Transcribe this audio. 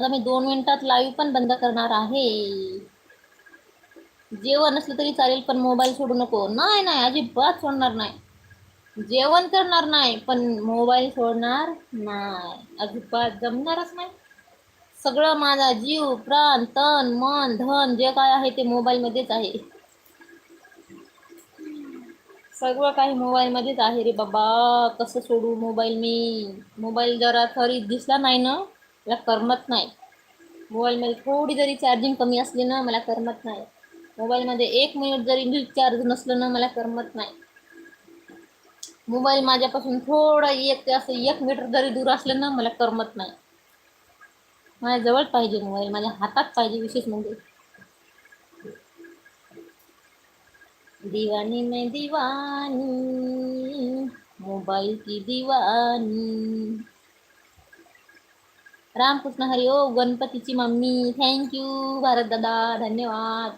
आता मी 2 मिनिटात लाईव्ह पण बंद करणार आहे. जेवण नसलं तरी चालेल पण मोबाईल सोडू नको. नाही नाही, अजिबात सोडणार नाही. जेवण करणार नाही पण मोबाईल सोडणार नाही, अजिबात जमणारच नाही. सगळं माझा जीव प्राण तन मन धन जे काय आहे ते मोबाईल मध्येच आहे. सगळं काही मोबाईल मध्येच आहे रे बाबा. कसं सोडू मोबाईल मी. मोबाईल जरा तरी दिसला नाही ना मला करमत नाही. मोबाईल मध्ये थोडी जरी चार्जिंग कमी असली ना मला करमत नाही. मोबाईल मध्ये 1 मिनिट जरी चार्ज नसलं ना मला करमत नाही. मोबाईल माझ्यापासून थोडं असं 1 मीटर जरी दूर असलं ना मला करमत नाही. माझ्या जवळ पाहिजे मोबाईल, माझ्या हातात पाहिजे विशेष म्हणजे. दीवानी मैं दीवानी, मोबाईल की दीवानी. रामकृष्ण हरी. ओ गणपतीची मम्मी, थँक्यू भारत दादा, धन्यवाद.